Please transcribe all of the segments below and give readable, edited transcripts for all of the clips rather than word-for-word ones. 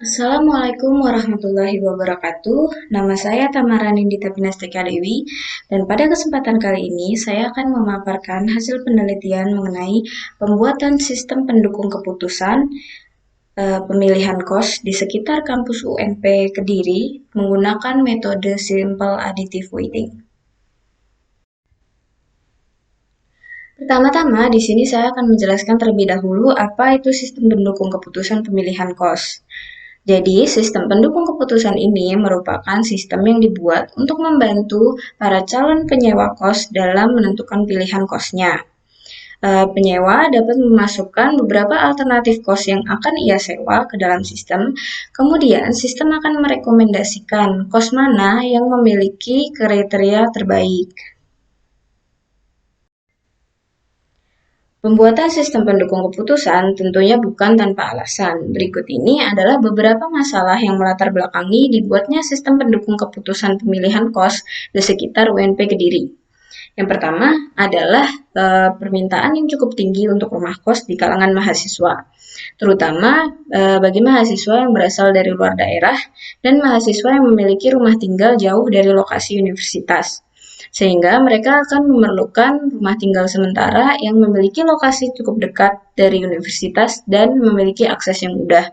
Assalamualaikum warahmatullahi wabarakatuh. Nama saya Tamara Nindita Pinastika Dewi, dan pada kesempatan kali ini saya akan memaparkan hasil penelitian mengenai pembuatan sistem pendukung keputusan pemilihan kos di sekitar kampus UNP Kediri menggunakan metode Simple Additive Weighting. Pertama-tama, di sini saya akan menjelaskan terlebih dahulu apa itu sistem pendukung keputusan pemilihan kos. Jadi, sistem pendukung keputusan ini merupakan sistem yang dibuat untuk membantu para calon penyewa kos dalam menentukan pilihan kosnya. Penyewa dapat memasukkan beberapa alternatif kos yang akan ia sewa ke dalam sistem. Kemudian, sistem akan merekomendasikan kos mana yang memiliki kriteria terbaik. Pembuatan sistem pendukung keputusan tentunya bukan tanpa alasan. Berikut ini adalah beberapa masalah yang melatar belakangi dibuatnya sistem pendukung keputusan pemilihan kos di sekitar UNP Kediri. Yang pertama adalah permintaan yang cukup tinggi untuk rumah kos di kalangan mahasiswa, terutama bagi mahasiswa yang berasal dari luar daerah dan mahasiswa yang memiliki rumah tinggal jauh dari lokasi universitas. Sehingga mereka akan memerlukan rumah tinggal sementara yang memiliki lokasi cukup dekat dari universitas dan memiliki akses yang mudah.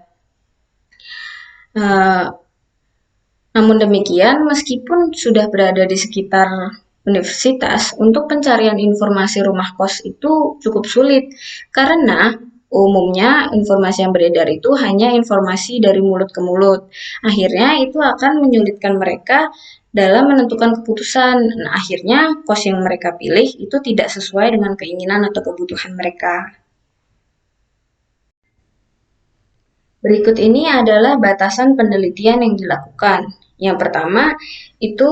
Namun demikian, meskipun sudah berada di sekitar universitas, untuk pencarian informasi rumah kos itu cukup sulit karena umumnya informasi yang beredar itu hanya informasi dari mulut ke mulut. Akhirnya itu akan menyulitkan mereka dalam menentukan keputusan. Nah, akhirnya kos yang mereka pilih itu tidak sesuai dengan keinginan atau kebutuhan mereka. Berikut ini adalah batasan penelitian yang dilakukan. Yang pertama, itu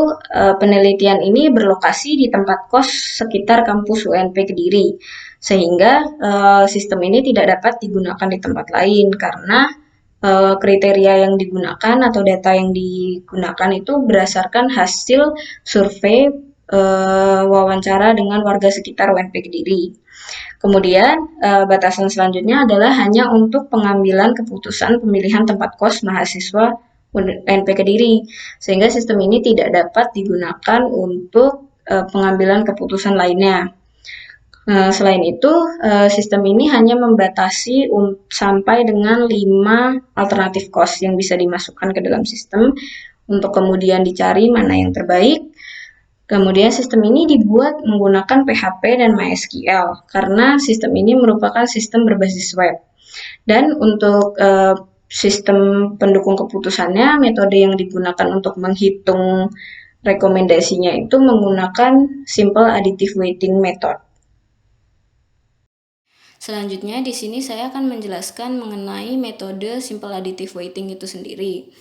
penelitian ini berlokasi di tempat kos sekitar kampus UNP Kediri, sehingga sistem ini tidak dapat digunakan di tempat lain karena kriteria yang digunakan atau data yang digunakan itu berdasarkan hasil survei wawancara dengan warga sekitar UNP Kediri. Kemudian, batasan selanjutnya adalah hanya untuk pengambilan keputusan pemilihan tempat kos mahasiswa UNP Kediri, sehingga sistem ini tidak dapat digunakan untuk pengambilan keputusan lainnya. Selain itu, sistem ini hanya membatasi sampai dengan 5 alternatif kos yang bisa dimasukkan ke dalam sistem untuk kemudian dicari mana yang terbaik. Kemudian sistem ini dibuat menggunakan PHP dan MySQL karena sistem ini merupakan sistem berbasis web. Dan untuk sistem pendukung keputusannya, metode yang digunakan untuk menghitung rekomendasinya itu menggunakan Simple Additive Weighting Method. Selanjutnya di sini saya akan menjelaskan mengenai metode Simple Additive Weighting itu sendiri.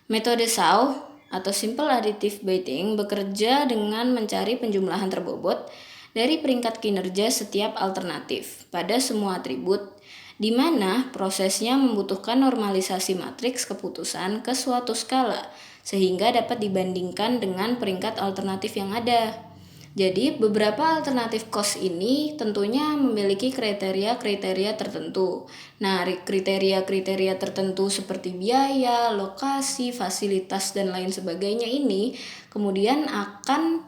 Metode SAW atau Simple Additive Weighting bekerja dengan mencari penjumlahan terbobot dari peringkat kinerja setiap alternatif pada semua atribut, di mana prosesnya membutuhkan normalisasi matriks keputusan ke suatu skala sehingga dapat dibandingkan dengan peringkat alternatif yang ada. Jadi, beberapa alternatif kos ini tentunya memiliki kriteria-kriteria tertentu. Nah, kriteria-kriteria tertentu seperti biaya, lokasi, fasilitas, dan lain sebagainya ini kemudian akan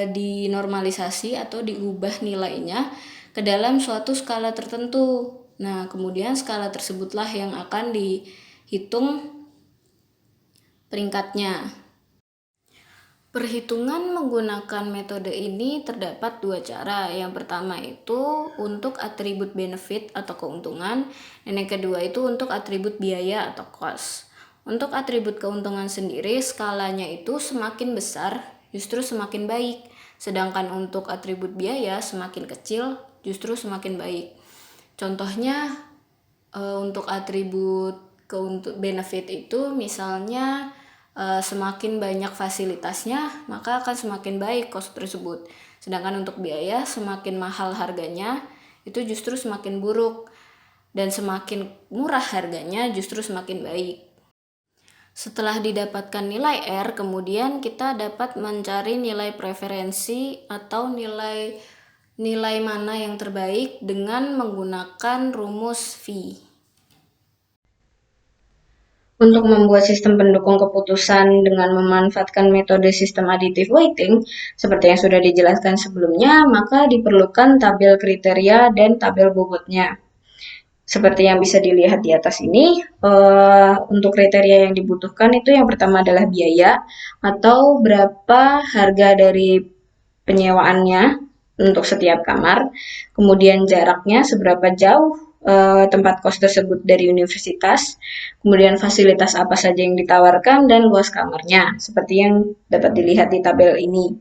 dinormalisasi atau diubah nilainya ke dalam suatu skala tertentu. Nah, kemudian skala tersebutlah yang akan dihitung peringkatnya. Perhitungan menggunakan metode ini terdapat dua cara. Yang pertama itu untuk atribut benefit atau keuntungan, dan yang kedua itu untuk atribut biaya atau cost. Untuk atribut keuntungan sendiri, skalanya itu semakin besar justru semakin baik, sedangkan untuk atribut biaya semakin kecil justru semakin baik. Contohnya untuk atribut benefit itu misalnya semakin banyak fasilitasnya maka akan semakin baik kos tersebut, sedangkan untuk biaya semakin mahal harganya itu justru semakin buruk, dan semakin murah harganya justru semakin baik. Setelah didapatkan nilai R, kemudian kita dapat mencari nilai preferensi atau nilai mana yang terbaik dengan menggunakan rumus V. Untuk membuat sistem pendukung keputusan dengan memanfaatkan metode sistem additive weighting, seperti yang sudah dijelaskan sebelumnya, maka diperlukan tabel kriteria dan tabel bobotnya. Seperti yang bisa dilihat di atas ini, untuk kriteria yang dibutuhkan itu yang pertama adalah biaya atau berapa harga dari penyewaannya untuk setiap kamar, kemudian jaraknya seberapa jauh tempat kos tersebut dari universitas, kemudian fasilitas apa saja yang ditawarkan, dan luas kamarnya, seperti yang dapat dilihat di tabel ini.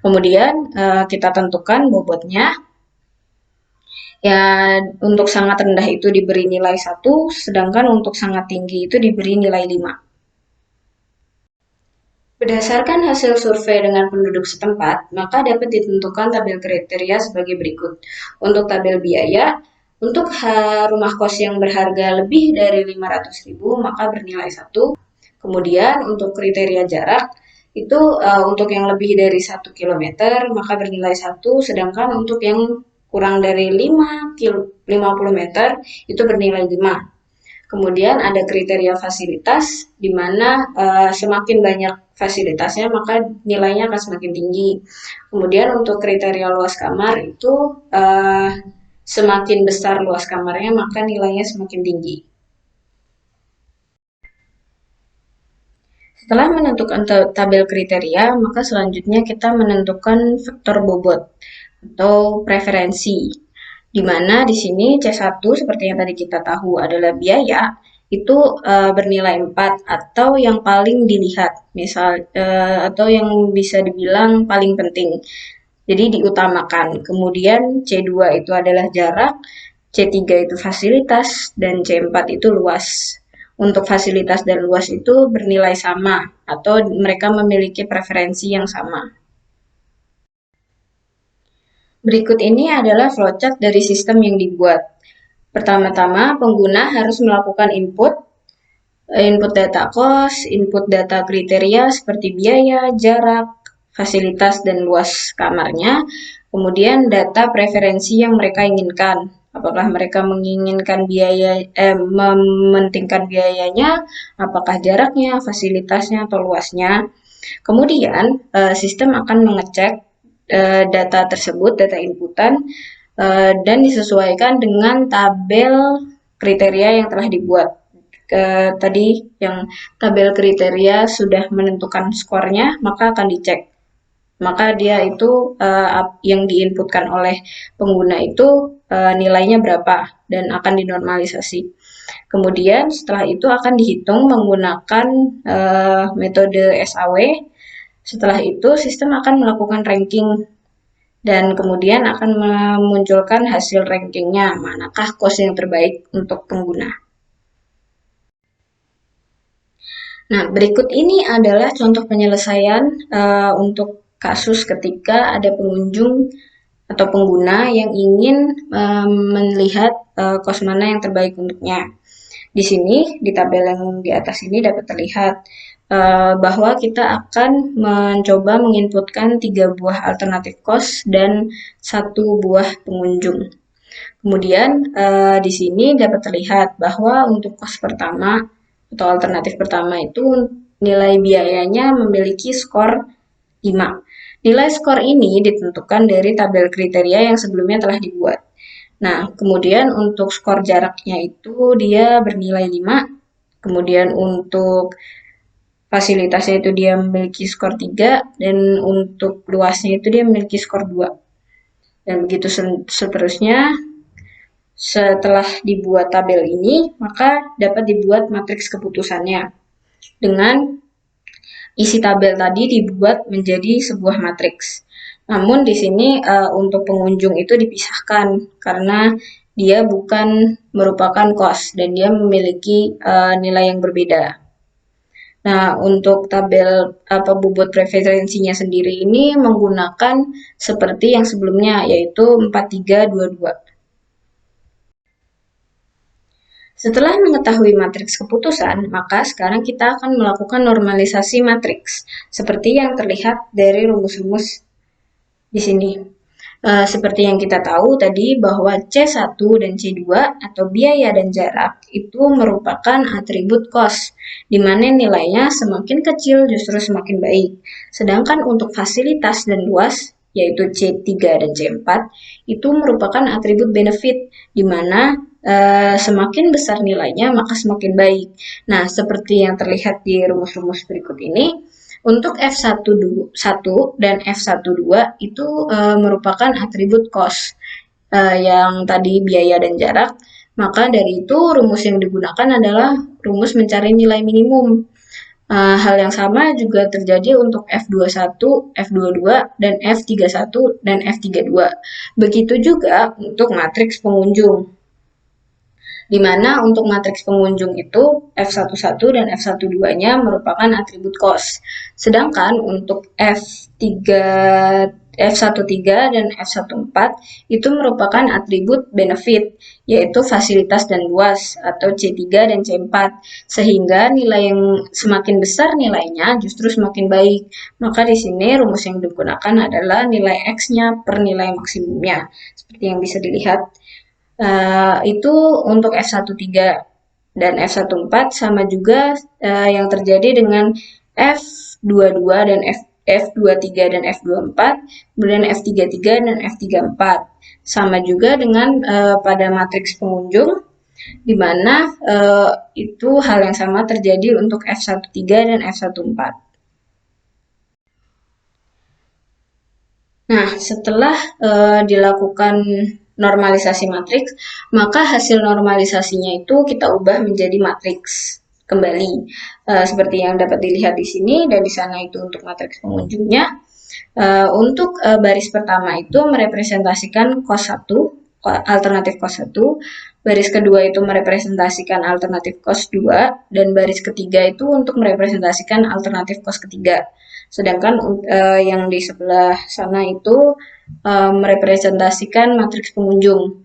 Kemudian kita tentukan bobotnya. Ya, untuk sangat rendah itu diberi nilai 1, sedangkan untuk sangat tinggi itu diberi nilai 5. Berdasarkan hasil survei dengan penduduk setempat, maka dapat ditentukan tabel kriteria sebagai berikut. Untuk tabel biaya, untuk rumah kos yang berharga lebih dari 500.000 maka bernilai 1. Kemudian untuk kriteria jarak, itu untuk yang lebih dari 1 km maka bernilai 1, sedangkan untuk yang kurang dari 50 meter itu bernilai 5. Kemudian ada kriteria fasilitas, di mana semakin banyak fasilitasnya maka nilainya akan semakin tinggi. Kemudian untuk kriteria luas kamar itu semakin besar luas kamarnya maka nilainya semakin tinggi. Setelah menentukan tabel kriteria, maka selanjutnya kita menentukan faktor bobot atau preferensi. Di mana di sini C1 seperti yang tadi kita tahu adalah biaya, itu bernilai 4 atau yang paling dilihat, misal atau yang bisa dibilang paling penting. Jadi diutamakan. Kemudian C2 itu adalah jarak, C3 itu fasilitas, dan C4 itu luas. Untuk fasilitas dan luas itu bernilai sama atau mereka memiliki preferensi yang sama. Berikut ini adalah flowchart dari sistem yang dibuat. Pertama-tama, pengguna harus melakukan input data kos, input data kriteria seperti biaya, jarak, fasilitas, dan luas kamarnya. Kemudian data preferensi yang mereka inginkan. Apakah mereka menginginkan mementingkan biayanya, apakah jaraknya, fasilitasnya, atau luasnya. Kemudian sistem akan mengecek data tersebut, data inputan, dan disesuaikan dengan tabel kriteria yang telah dibuat. Tadi yang tabel kriteria sudah menentukan skornya, maka akan dicek. Maka dia itu yang diinputkan oleh pengguna itu nilainya berapa dan akan dinormalisasi. Kemudian setelah itu akan dihitung menggunakan metode SAW. Setelah itu sistem akan melakukan ranking dan kemudian akan memunculkan hasil rankingnya, manakah kos yang terbaik untuk pengguna. Nah, berikut ini adalah contoh penyelesaian untuk kasus ketika ada pengunjung atau pengguna yang ingin melihat kos mana yang terbaik untuknya. Di sini, di tabel yang di atas ini dapat terlihat bahwa kita akan mencoba menginputkan 3 buah alternatif kos dan 1 buah pengunjung. Kemudian di sini dapat terlihat bahwa untuk kos pertama atau alternatif pertama itu nilai biayanya memiliki skor 5. Nilai skor ini ditentukan dari tabel kriteria yang sebelumnya telah dibuat. Nah, kemudian untuk skor jaraknya itu dia bernilai 5. Kemudian untuk fasilitasnya itu dia memiliki skor 3, dan untuk luasnya itu dia memiliki skor 2. Dan begitu seterusnya. Setelah dibuat tabel ini, maka dapat dibuat matriks keputusannya. Dengan isi tabel tadi dibuat menjadi sebuah matriks. Namun di sini untuk pengunjung itu dipisahkan karena dia bukan merupakan kos dan dia memiliki nilai yang berbeda. Nah, untuk tabel bobot preferensinya sendiri ini menggunakan seperti yang sebelumnya, yaitu 4322. Setelah mengetahui matriks keputusan, maka sekarang kita akan melakukan normalisasi matriks, seperti yang terlihat dari rumus-rumus di sini. Seperti yang kita tahu tadi bahwa C1 dan C2 atau biaya dan jarak itu merupakan atribut cost, di mana nilainya semakin kecil justru semakin baik. Sedangkan untuk fasilitas dan luas, yaitu C3 dan C4, itu merupakan atribut benefit, di mana semakin besar nilainya maka semakin baik. Nah, seperti yang terlihat di rumus-rumus berikut ini, untuk F1 dan F12 itu merupakan atribut cost yang tadi biaya dan jarak. Maka dari itu rumus yang digunakan adalah rumus mencari nilai minimum. Hal yang sama juga terjadi untuk F21, F22, dan F31 dan F32. Begitu juga untuk matriks pengunjung, di mana untuk matriks pengunjung itu F11 dan F12-nya merupakan atribut cost. Sedangkan untuk F13 dan F14 itu merupakan atribut benefit, yaitu fasilitas dan luas atau C3 dan C4. Sehingga nilai yang semakin besar nilainya justru semakin baik. Maka di sini rumus yang digunakan adalah nilai X-nya per nilai maksimumnya. Seperti yang bisa dilihat. Itu untuk F13 dan F14 sama juga yang terjadi dengan F22 dan F23 dan F24, kemudian F33 dan F34. Sama juga dengan pada matriks pengunjung, di mana itu hal yang sama terjadi untuk F13 dan F14. Nah, setelah dilakukan normalisasi matriks, maka hasil normalisasinya itu kita ubah menjadi matriks kembali. Seperti yang dapat dilihat di sini dan di sana itu untuk matriks pengunjungnya. Untuk baris pertama itu merepresentasikan cos 1, alternatif cos 1, baris kedua itu merepresentasikan alternatif cos 2, dan baris ketiga itu untuk merepresentasikan alternatif cos ketiga. Sedangkan yang di sebelah sana itu merepresentasikan matriks pengunjung.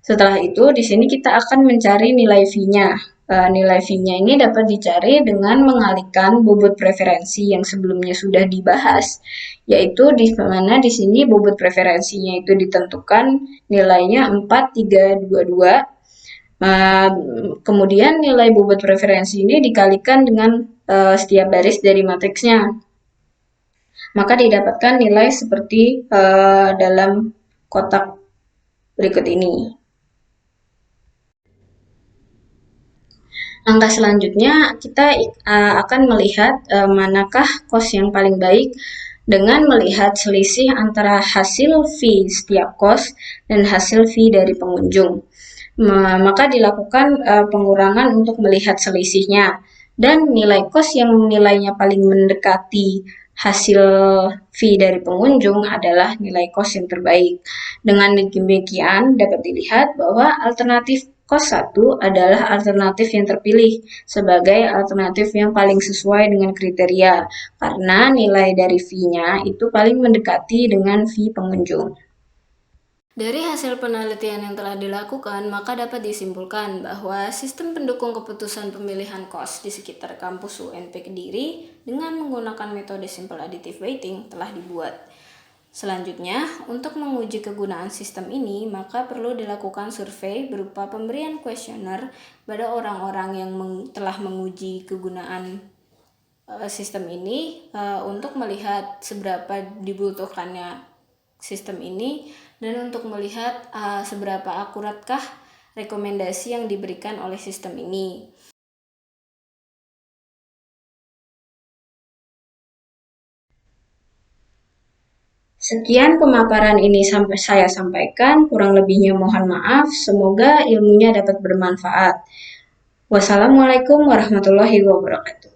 Setelah itu, di sini kita akan mencari nilai V-nya. Nilai V-nya ini dapat dicari dengan mengalihkan bobot preferensi yang sebelumnya sudah dibahas, yaitu di mana di sini bobot preferensinya itu ditentukan nilainya 4, 3, 2, 2. Kemudian nilai bobot preferensi ini dikalikan dengan setiap baris dari matriksnya. Maka didapatkan nilai seperti dalam kotak berikut ini. Langkah selanjutnya kita akan melihat manakah kos yang paling baik dengan melihat selisih antara hasil fee setiap kos dan hasil fee dari pengunjung. Maka dilakukan pengurangan untuk melihat selisihnya, dan nilai kos yang nilainya paling mendekati hasil fee dari pengunjung adalah nilai kos yang terbaik. Dengan demikian dapat dilihat bahwa alternatif kos 1 adalah alternatif yang terpilih sebagai alternatif yang paling sesuai dengan kriteria, karena nilai dari fee-nya itu paling mendekati dengan fee pengunjung. Dari hasil penelitian yang telah dilakukan, maka dapat disimpulkan bahwa sistem pendukung keputusan pemilihan kos di sekitar kampus UNP Kediri dengan menggunakan metode simple additive weighting telah dibuat. Selanjutnya, untuk menguji kegunaan sistem ini, maka perlu dilakukan survei berupa pemberian kuesioner pada orang-orang yang telah menguji kegunaan sistem ini untuk melihat seberapa dibutuhkannya sistem ini dan untuk melihat seberapa akuratkah rekomendasi yang diberikan oleh sistem ini. Sekian pemaparan ini sampai saya sampaikan, kurang lebihnya mohon maaf, semoga ilmunya dapat bermanfaat. Wassalamualaikum warahmatullahi wabarakatuh.